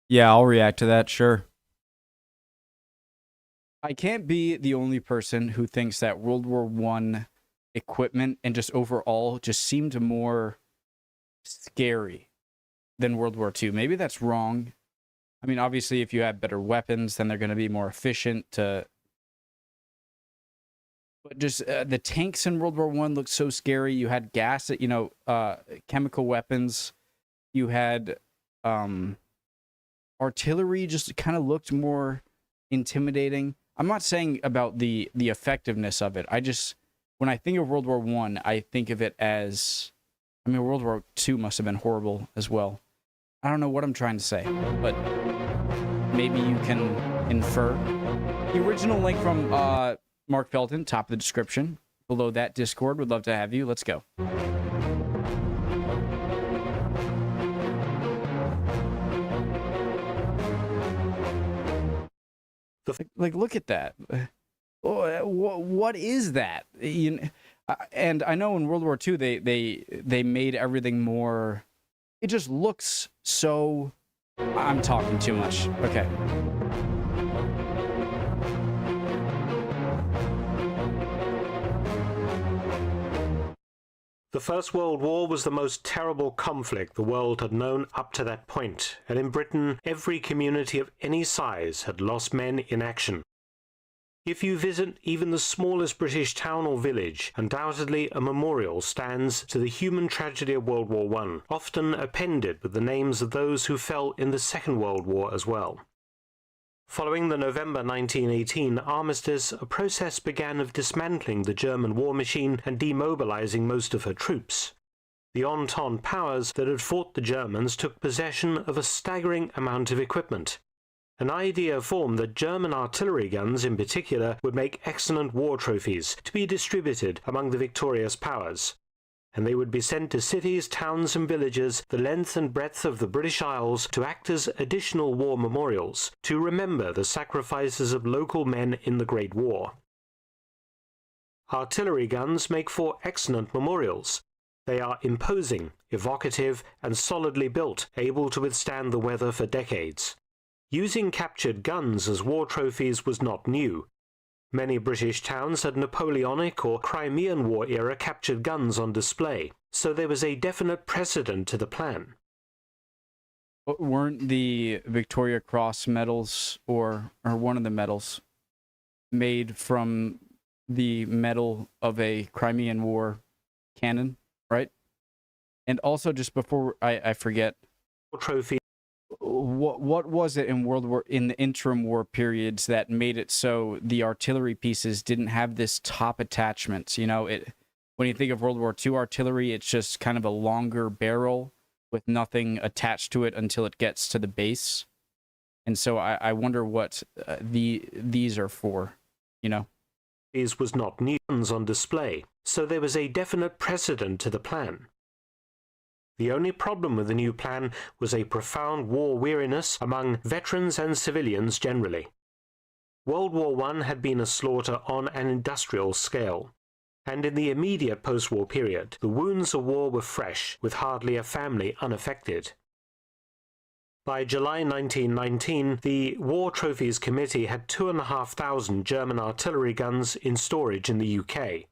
Yeah, I'll react to that, sure. I can't be the only person who thinks that World War One equipment and just overall just seemed more scary than World War Two. Maybe that's wrong. I mean, obviously, if you have better weapons, then they're going to be more efficient to. But just the tanks in World War One looked so scary. You had gas, chemical weapons. You had artillery. Just kind of looked more intimidating. I'm not saying about the effectiveness of it. I just when I think of World War One, I think of it as. I mean, World War Two must have been horrible as well. I don't know what I'm trying to say, but maybe you can infer. The original link from Mark Felton, top of the description. Below that Discord, would love to have you. Let's go. Like look at that. What is that? And I know in World War II they made everything more. It just looks so. I'm talking too much. Okay. The First World War was the most terrible conflict the world had known up to that point, and in Britain, every community of any size had lost men in action. If you visit even the smallest British town or village, undoubtedly a memorial stands to the human tragedy of World War I, often appended with the names of those who fell in the Second World War as well. Following the November 1918 armistice, a process began of dismantling the German war machine and demobilizing most of her troops. The Entente powers that had fought the Germans took possession of a staggering amount of equipment. An idea formed that German artillery guns in particular would make excellent war trophies to be distributed among the victorious powers, and they would be sent to cities, towns and villages the length and breadth of the British Isles to act as additional war memorials, to remember the sacrifices of local men in the Great War. Artillery guns make for excellent memorials. They are imposing, evocative and solidly built, able to withstand the weather for decades. Using captured guns as war trophies was not new. Many British towns had Napoleonic or Crimean War era captured guns on display, so there was a definite precedent to the plan. Weren't the Victoria Cross medals, or one of the medals, made from the metal of a Crimean War cannon, right? And also, just before I forget, Trophy. What was it in the interim war periods that made it so the artillery pieces didn't have this top attachment? You know, when you think of World War II artillery, it's just kind of a longer barrel with nothing attached to it until it gets to the base. And so I wonder what these are for, you know? These was not new guns on display, so there was a definite precedent to the plan. The only problem with the new plan was a profound war weariness among veterans and civilians generally. World War I had been a slaughter on an industrial scale, and in the immediate post-war period, the wounds of war were fresh, with hardly a family unaffected. By July 1919, the War Trophies Committee had 2,500 German artillery guns in storage in the UK,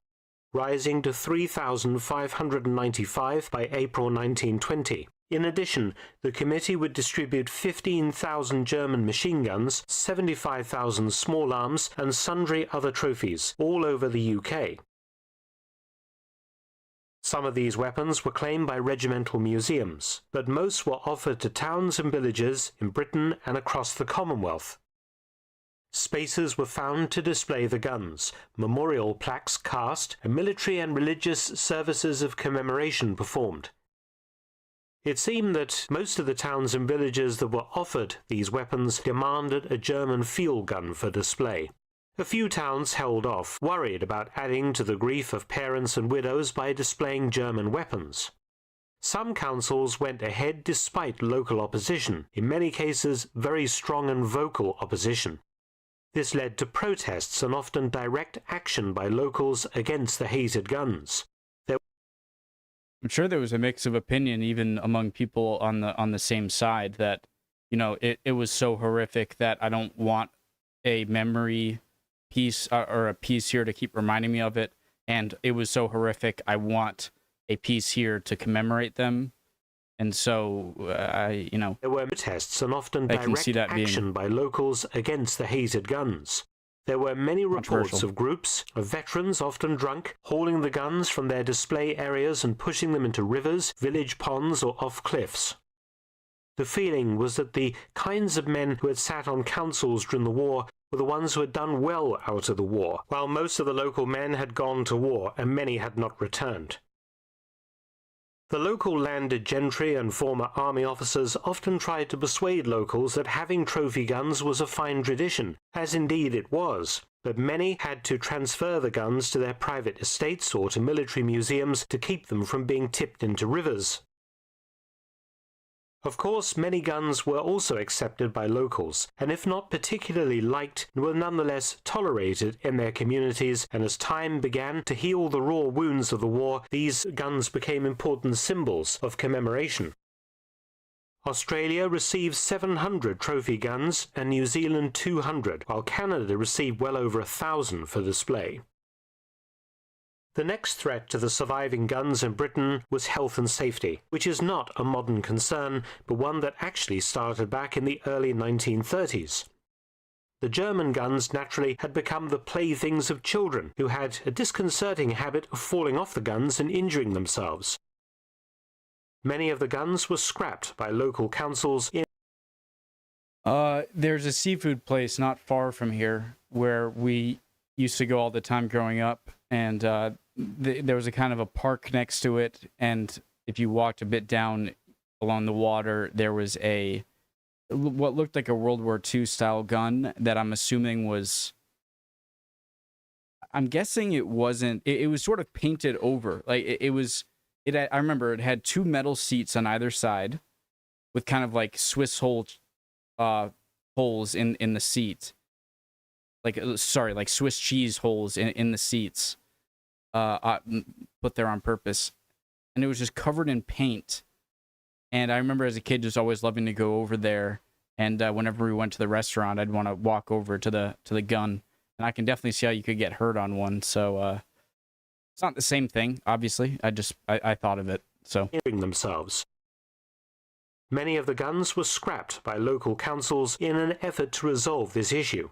rising to 3,595 by April 1920. In addition, the committee would distribute 15,000 German machine guns, 75,000 small arms, and sundry other trophies, all over the UK. Some of these weapons were claimed by regimental museums, but most were offered to towns and villages in Britain and across the Commonwealth. Spaces were found to display the guns, memorial plaques cast, and military and religious services of commemoration performed. It seemed that most of the towns and villages that were offered these weapons demanded a German field gun for display. A few towns held off, worried about adding to the grief of parents and widows by displaying German weapons. Some councils went ahead despite local opposition, in many cases very strong and vocal opposition. This led to protests and often direct action by locals against the hated guns. I'm sure there was a mix of opinion even among people on the same side that it was so horrific that I don't want a memory piece or a piece here to keep reminding me of it. And it was so horrific, I want a piece here to commemorate them. And so, there were protests and often I can direct see that action by locals against the hated guns. There were many reports Controversial. of groups of veterans, often drunk, hauling the guns from their display areas and pushing them into rivers, village ponds, or off cliffs. The feeling was that the kinds of men who had sat on councils during the war were the ones who had done well out of the war, while most of the local men had gone to war and many had not returned. The local landed gentry and former army officers often tried to persuade locals that having trophy guns was a fine tradition, as indeed it was, but many had to transfer the guns to their private estates or to military museums to keep them from being tipped into rivers. Of course, many guns were also accepted by locals, and if not particularly liked, were nonetheless tolerated in their communities, and as time began to heal the raw wounds of the war, these guns became important symbols of commemoration. Australia received 700 trophy guns and New Zealand 200, while Canada received well over 1,000 for display. The next threat to the surviving guns in Britain was health and safety, which is not a modern concern, but one that actually started back in the early 1930s. The German guns naturally had become the playthings of children, who had a disconcerting habit of falling off the guns and injuring themselves. Many of the guns were scrapped by local councils in There's a seafood place not far from here where we used to go all the time growing up, and there was a kind of a park next to it, and if you walked a bit down along the water, there was what looked like a World War II style gun that I'm assuming was, I'm guessing it wasn't, it was sort of painted over. Like I remember it had two metal seats on either side with kind of like Swiss holes in the seat. Like Swiss cheese holes in the seats. Put there on purpose, and it was just covered in paint. And I remember as a kid just always loving to go over there, and whenever we went to the restaurant, I'd want to walk over to the gun, and I can definitely see how you could get hurt on one. So it's not the same thing, obviously. I thought of it. So themselves. Many of the guns were scrapped by local councils in an effort to resolve this issue.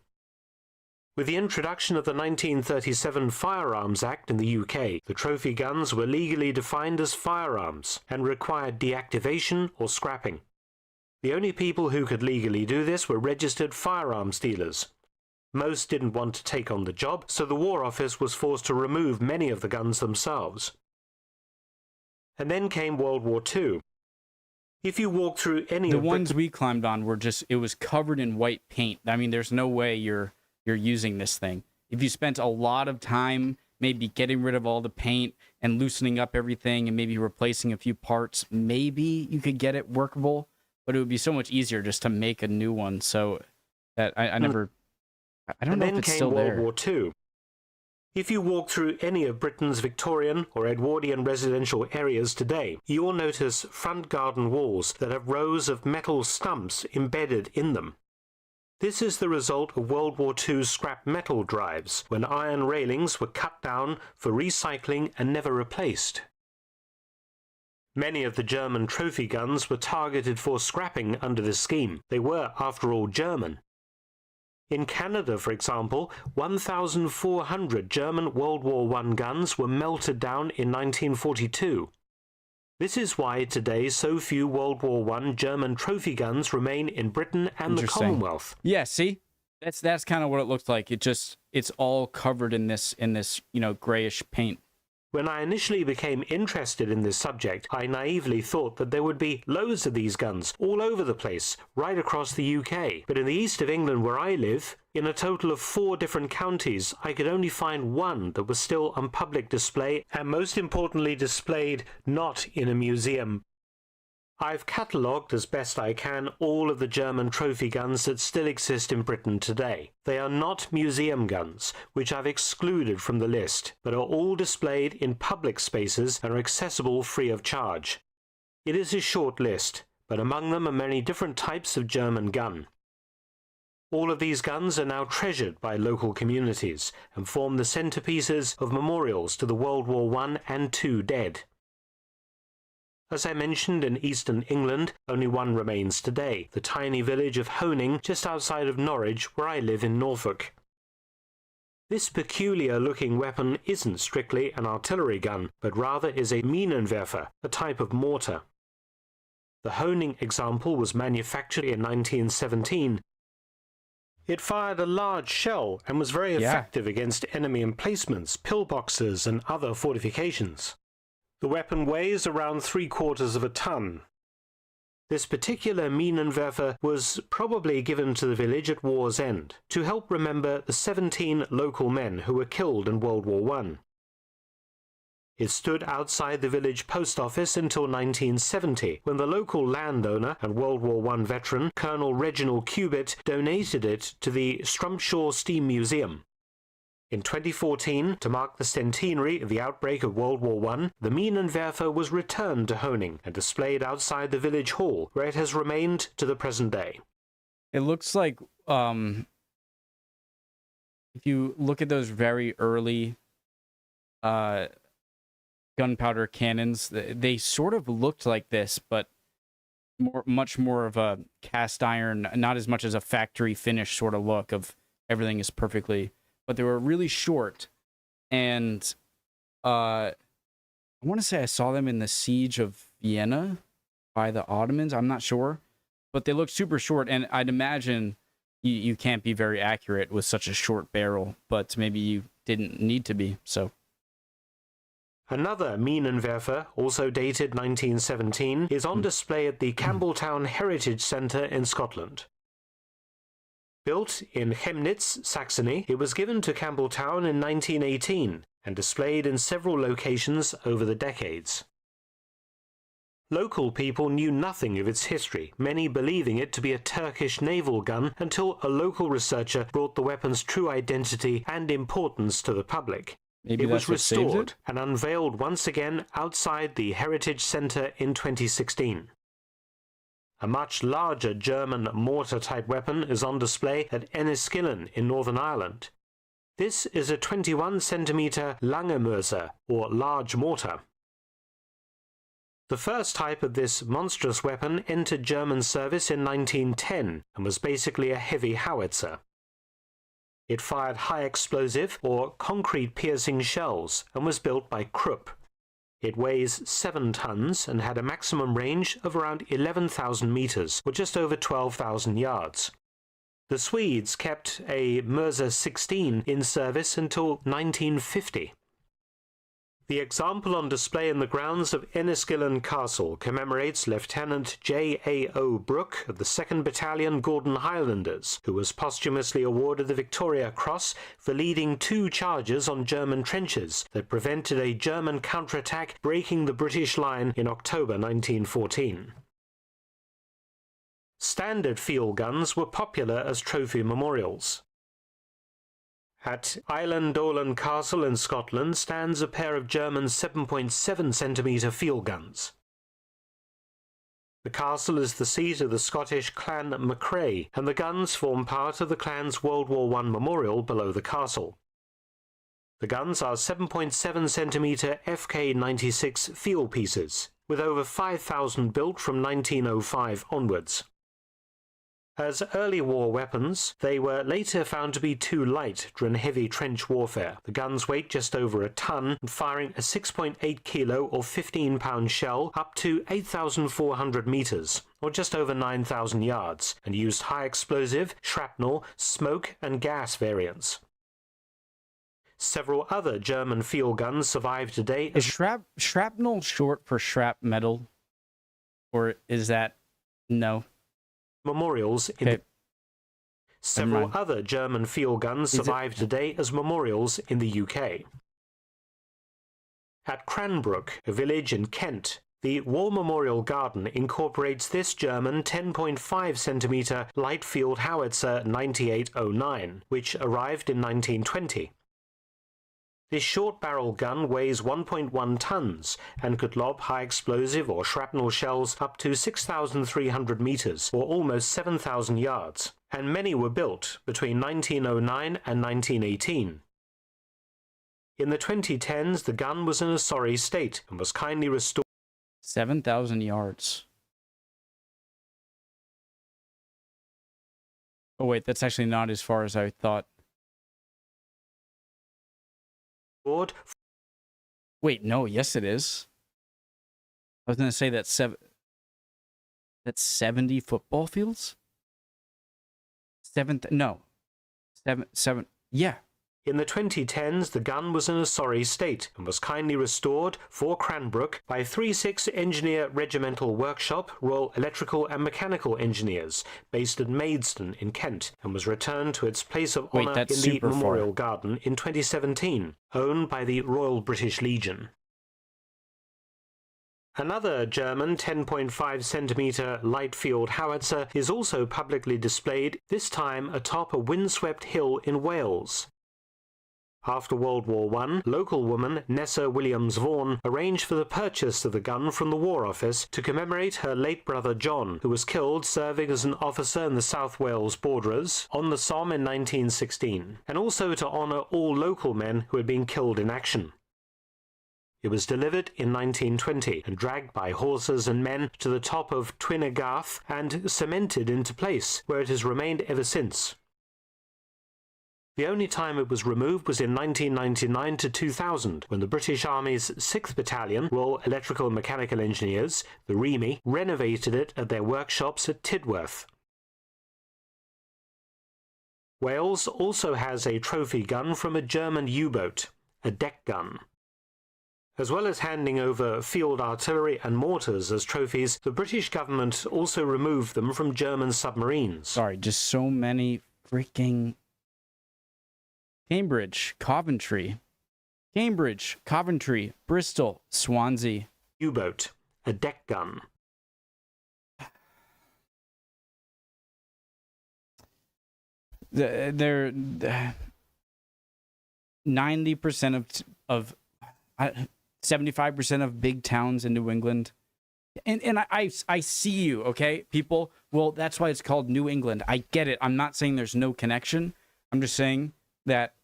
With the introduction of the 1937 Firearms Act in the UK, the trophy guns were legally defined as firearms and required deactivation or scrapping. The only people who could legally do this were registered firearms dealers. Most didn't want to take on the job, so the War Office was forced to remove many of the guns themselves. And then came World War II. If you walk through any the of ones we climbed on were it was covered in white paint. I mean, there's no way you're using this thing. If you spent a lot of time maybe getting rid of all the paint and loosening up everything and maybe replacing a few parts, maybe you could get it workable, but it would be so much easier just to make a new one. So that I don't know if it's still there. And then came World War II. If you walk through any of Britain's Victorian or Edwardian residential areas today, you will notice front garden walls that have rows of metal stumps embedded in them. This is the result of World War II's scrap metal drives, when iron railings were cut down for recycling and never replaced. Many of the German trophy guns were targeted for scrapping under this scheme. They were, after all, German. In Canada, for example, 1,400 German World War I guns were melted down in 1942. This is why today so few World War I German trophy guns remain in Britain and the Commonwealth. Yeah, see? That's kind of what it looks like. It's all covered in this grayish paint. When I initially became interested in this subject, I naively thought that there would be loads of these guns all over the place, right across the UK. But in the east of England where I live, in a total of 4 different counties, I could only find one that was still on public display, and most importantly displayed not in a museum. I've catalogued as best I can all of the German trophy guns that still exist in Britain today. They are not museum guns, which I've excluded from the list, but are all displayed in public spaces and are accessible free of charge. It is a short list, but among them are many different types of German gun. All of these guns are now treasured by local communities and form the centerpieces of memorials to the World War I and II dead. As I mentioned, in eastern England, only one remains today, the tiny village of Honing just outside of Norwich, where I live in Norfolk. This peculiar-looking weapon isn't strictly an artillery gun, but rather is a Minenwerfer, a type of mortar. The Honing example was manufactured in 1917. It fired a large shell and was very effective against enemy emplacements, pillboxes, and other fortifications. The weapon weighs around 3/4 of a ton. This particular Minenwerfer was probably given to the village at war's end to help remember the 17 local men who were killed in World War I. It stood outside the village post office until 1970, when the local landowner and World War I veteran Colonel Reginald Cubitt donated it to the Strumpshaw Steam Museum. In 2014, to mark the centenary of the outbreak of World War I, the Minenwerfer was returned to Honing and displayed outside the village hall, where it has remained to the present day. It looks like, if you look at those very early gunpowder cannons, they sort of looked like this, but much more of a cast iron, not as much as a factory finish sort of look of everything is perfectly... But they were really short, and I want to say I saw them in the Siege of Vienna by the Ottomans. I'm not sure, but they look super short, and I'd imagine you can't be very accurate with such a short barrel, but maybe you didn't need to be, so. Another Minenwerfer, also dated 1917, is on display at the Campbelltown Heritage Centre in Scotland. Built in Chemnitz, Saxony, it was given to Campbelltown in 1918 and displayed in several locations over the decades. Local people knew nothing of its history, many believing it to be a Turkish naval gun until a local researcher brought the weapon's true identity and importance to the public. Maybe it was restored saved it? and unveiled once again outside the Heritage Centre in 2016. A much larger German mortar-type weapon is on display at Enniskillen in Northern Ireland. This is a 21-centimetre Lange Mörser, or large mortar. The first type of this monstrous weapon entered German service in 1910 and was basically a heavy howitzer. It fired high explosive, or concrete-piercing shells, and was built by Krupp. It weighs 7 tons and had a maximum range of around 11,000 meters, or just over 12,000 yards. The Swedes kept a Mörser 16 in service until 1950. The example on display in the grounds of Enniskillen Castle commemorates Lieutenant J.A.O. Brooke of the 2nd Battalion Gordon Highlanders, who was posthumously awarded the Victoria Cross for leading 2 charges on German trenches that prevented a German counterattack breaking the British line in October 1914. Standard field guns were popular as trophy memorials. At Eilendolen Castle in Scotland stands a pair of German 7.7 centimetre field guns. The castle is the seat of the Scottish clan MacRae, and the guns form part of the clan's World War I memorial below the castle. The guns are 7.7 centimetre FK-96 field pieces, with over 5,000 built from 1905 onwards. As early war weapons, they were later found to be too light during heavy trench warfare. The guns weighed just over a ton, and firing a 6.8 kilo or 15-pound shell up to 8,400 meters, or just over 9,000 yards, and used high explosive, shrapnel, smoke and gas variants. Several other German field guns survive today. Is shrapnel short for shrapnel? Or is that... No. Memorials in Several other German field guns survive today as memorials in the UK. At Cranbrook, a village in Kent, the War Memorial Garden incorporates this German 10.5 centimetre light field howitzer 9809, which arrived in 1920. This short barrel gun weighs 1.1 tons and could lob high explosive or shrapnel shells up to 6,300 meters or almost 7,000 yards, and many were built between 1909 and 1918. In the 2010s, the gun was in a sorry state and was kindly restored. 7,000 yards. Oh wait, that's actually not as far as I thought. Wait, no, yes it is. I was gonna say that's 70 football fields? Seven, yeah. In the 2010s, the gun was in a sorry state and was kindly restored for Cranbrook by 36 Engineer Regimental Workshop, Royal Electrical and Mechanical Engineers, based at Maidstone in Kent, and was returned to its place of honour in the Memorial Garden in 2017, owned by the Royal British Legion. Another German 10.5cm light field howitzer is also publicly displayed, this time atop a windswept hill in Wales. After World War I, local woman Nessa Williams Vaughan arranged for the purchase of the gun from the War Office to commemorate her late brother John, who was killed serving as an officer in the South Wales Borderers on the Somme in 1916, and also to honour all local men who had been killed in action. It was delivered in 1920 and dragged by horses and men to the top of Twynagarth and cemented into place, where it has remained ever since. The only time it was removed was in 1999 to 2000, when the British Army's 6th Battalion, Royal Electrical and Mechanical Engineers, the REME, renovated it at their workshops at Tidworth. Wales also has a trophy gun from a German U-boat, a deck gun. As well as handing over field artillery and mortars as trophies, the British government also removed them from German submarines. Sorry, just so many freaking... Cambridge, Coventry, Bristol, Swansea. U-boat, a deck gun. They're 90% of 75% of big towns in New England. And I see you, okay, people? Well, that's why it's called New England. I get it. I'm not saying there's no connection. I'm just saying that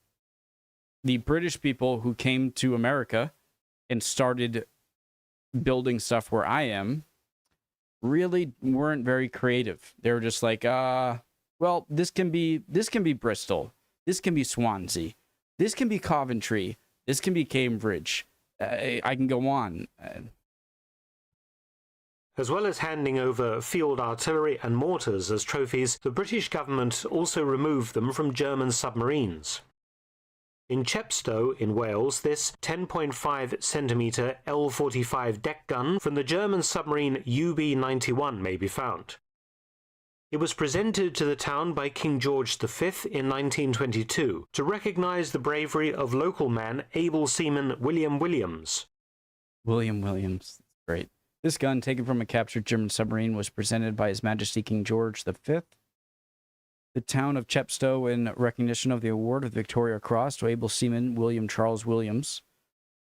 the British people who came to America and started building stuff where I am really weren't very creative. They were just like, well, this can be Bristol, this can be Swansea, this can be Coventry, this can be Cambridge. I can go on. As well as handing over field artillery and mortars as trophies, the British government also removed them from German submarines. In Chepstow, in Wales, this 10.5cm L-45 deck gun from the German submarine UB-91 may be found. It was presented to the town by King George V in 1922 to recognise the bravery of local man, able seaman William Williams. William Williams, great. This gun, taken from a captured German submarine, was presented by His Majesty King George V. The town of Chepstow, in recognition of the award of the Victoria Cross to able seaman William Charles Williams,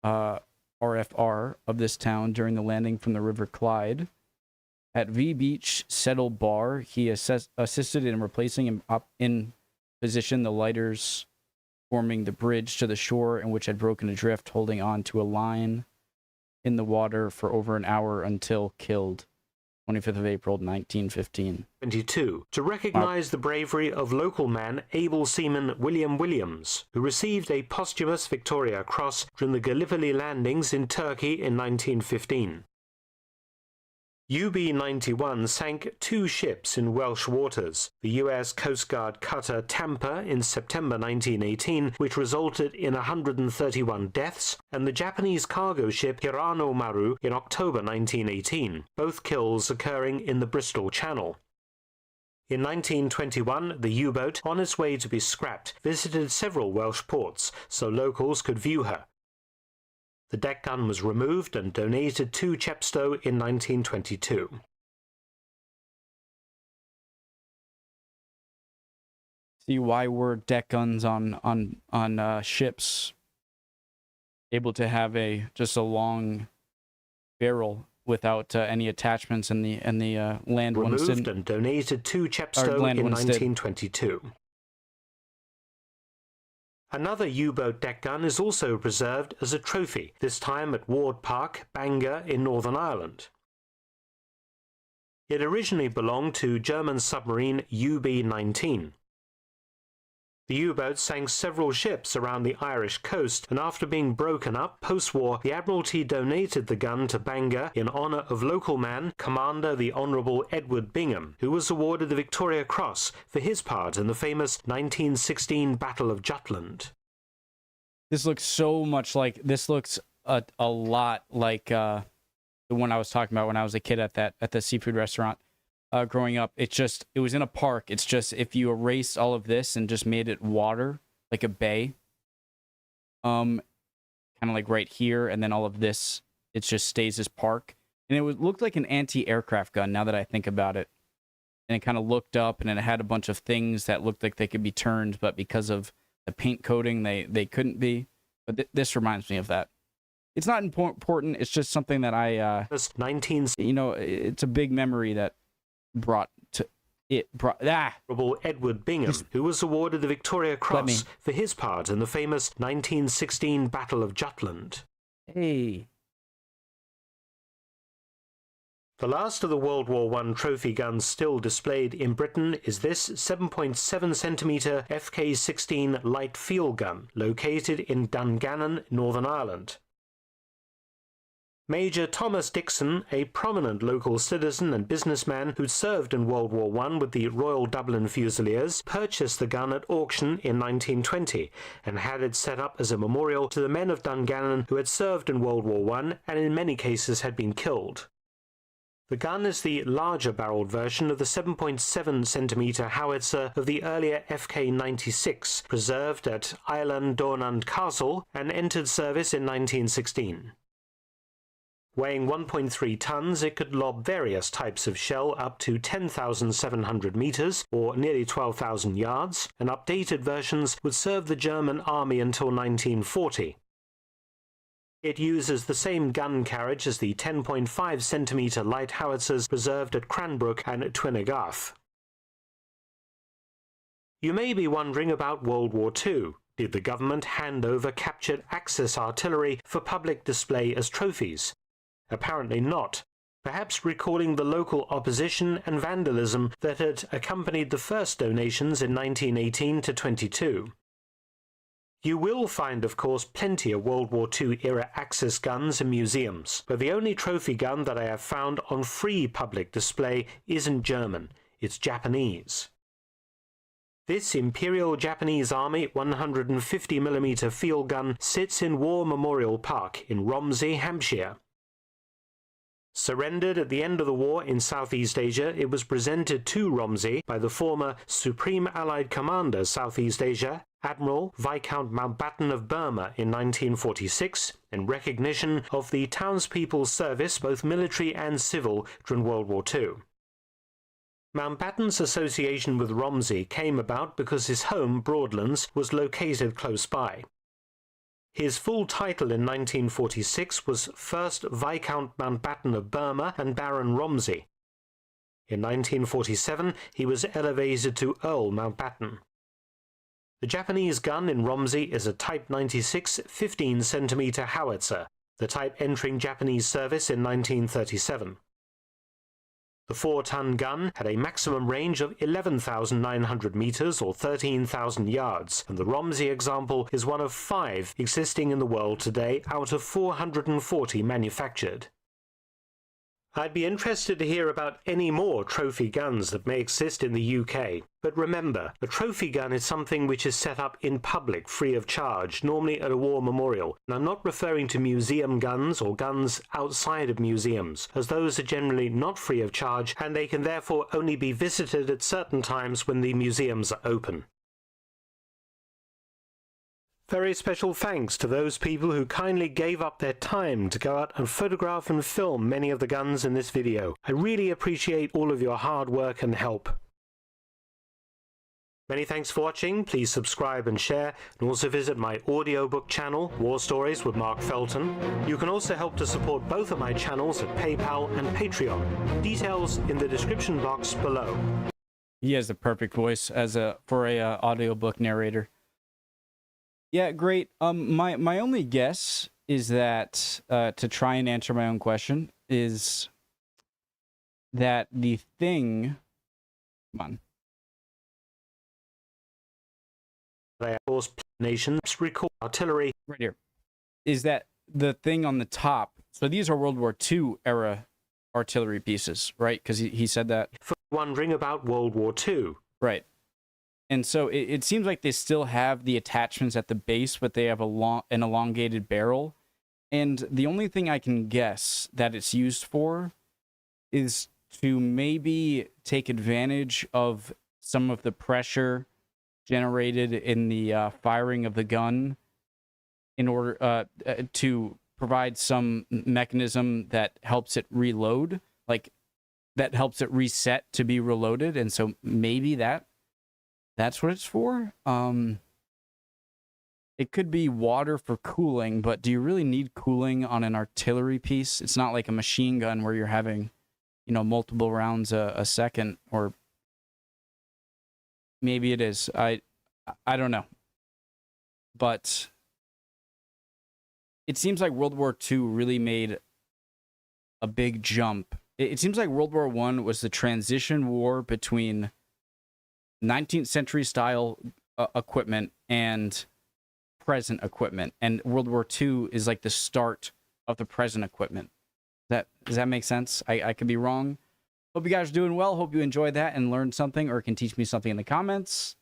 RFR, of this town during the landing from the River Clyde. At V Beach Settle Bar, he assisted in replacing him up in position the lighters forming the bridge to the shore and which had broken adrift, holding on to a line in the water for over an hour until killed. 25th of April, 1915. 22. To recognise the bravery of local man, able seaman William Williams, who received a posthumous Victoria Cross during the Gallipoli landings in Turkey in 1915. UB-91 sank 2 ships in Welsh waters, the US Coast Guard cutter Tampa in September 1918, which resulted in 131 deaths, and the Japanese cargo ship Hirano Maru in October 1918, both kills occurring in the Bristol Channel. In 1921, the U-boat, on its way to be scrapped, visited several Welsh ports, so locals could view her. The deck gun was removed and donated to Chepstow in 1922. See why were deck guns on ships able to have just a long barrel without any attachments, and the land ones Removed didn't. and donated to Chepstow land in ones did. 1922. Another U-boat deck gun is also preserved as a trophy, this time at Ward Park, Bangor in Northern Ireland. It originally belonged to German submarine UB-19. The U-boat sank several ships around the Irish coast, and after being broken up post-war, the Admiralty donated the gun to Bangor in honour of local man, Commander the Honourable Edward Bingham, who was awarded the Victoria Cross for his part in the famous 1916 Battle of Jutland. This looks so much like, this looks a lot like the one I was talking about when I was a kid at the seafood restaurant. Growing up, it was in a park. It's just, if you erased all of this and just made it water, like a bay, kind of like right here, and then all of this, it just stays as park. And it looked like an anti-aircraft gun, now that I think about it. And it kind of looked up, and it had a bunch of things that looked like they could be turned, but because of the paint coating, they couldn't be. But this reminds me of that. It's not important. It's just something that it's a big memory that Honourable Edward Bingham, who was awarded the Victoria Cross for his part in the famous 1916 Battle of Jutland. Hey. The last of the World War I trophy guns still displayed in Britain is this 7.7 centimetre FK-16 light field gun, located in Dungannon, Northern Ireland. Major Thomas Dixon, a prominent local citizen and businessman who'd served in World War I with the Royal Dublin Fusiliers, purchased the gun at auction in 1920 and had it set up as a memorial to the men of Dungannon who had served in World War I and in many cases had been killed. The gun is the larger barreled version of the 7.7 centimetre howitzer of the earlier FK-96, preserved at Eilean Dornand Castle and entered service in 1916. Weighing 1.3 tons, it could lob various types of shell up to 10,700 meters, or nearly 12,000 yards, and updated versions would serve the German army until 1940. It uses the same gun carriage as the 10.5 centimetre light howitzers preserved at Cranbrook and Twynagarth. You may be wondering about World War II. Did the government hand over captured Axis artillery for public display as trophies? Apparently not, perhaps recalling the local opposition and vandalism that had accompanied the first donations in 1918 to 22. You will find, of course, plenty of World War II-era Axis guns in museums, but the only trophy gun that I have found on free public display isn't German, it's Japanese. This Imperial Japanese Army 150mm field gun sits in War Memorial Park in Romsey, Hampshire. Surrendered at the end of the war in Southeast Asia, it was presented to Romsey by the former Supreme Allied Commander Southeast Asia, Admiral Viscount Mountbatten of Burma in 1946, in recognition of the townspeople's service, both military and civil, during World War II. Mountbatten's association with Romsey came about because his home, Broadlands, was located close by. His full title in 1946 was First Viscount Mountbatten of Burma and Baron Romsey. In 1947 he was elevated to Earl Mountbatten. The Japanese gun in Romsey is a Type 96 15cm howitzer, the type entering Japanese service in 1937. The 4-ton gun had a maximum range of 11,900 meters or 13,000 yards, and the Romsey example is one of 5 existing in the world today out of 440 manufactured. I'd be interested to hear about any more trophy guns that may exist in the UK. But remember, a trophy gun is something which is set up in public free of charge, normally at a war memorial. And I'm not referring to museum guns or guns outside of museums, as those are generally not free of charge and they can therefore only be visited at certain times when the museums are open. Very special thanks to those people who kindly gave up their time to go out and photograph and film many of the guns in this video. I really appreciate all of your hard work and help. Many thanks for watching. Please subscribe and share, and also visit my audiobook channel, War Stories with Mark Felton. You can also help to support both of my channels at PayPal and Patreon. Details in the description box below. He has the perfect voice as for a audiobook narrator. Yeah, great. My only guess is that to try and answer my own question is that the thing. Come on. They of course nations record artillery. Right here. Is that the thing on the top? So these are World War II era artillery pieces, right? Because he said that. For wondering about World War II. Right. And so it seems like they still have the attachments at the base, but they have an elongated barrel. And the only thing I can guess that it's used for is to maybe take advantage of some of the pressure generated in the firing of the gun in order to provide some mechanism that helps it reload, like that helps it reset to be reloaded. And so maybe that's what it's for. It could be water for cooling, but do you really need cooling on an artillery piece? It's not like a machine gun where you're having, multiple rounds a second, or maybe it is. I don't know. But it seems like World War II really made a big jump. It seems like World War I was the transition war between 19th century style equipment and present equipment. And World War II is like the start of the present equipment. Does that make sense? I could be wrong. Hope you guys are doing well. Hope you enjoyed that and learned something or can teach me something in the comments.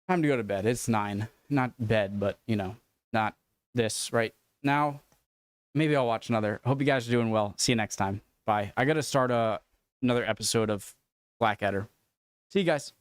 Time to go to bed. It's 9. Not bed, but, not this right now. Maybe I'll watch another. Hope you guys are doing well. See you next time. Bye. I got to start another episode of Blackadder. See you guys.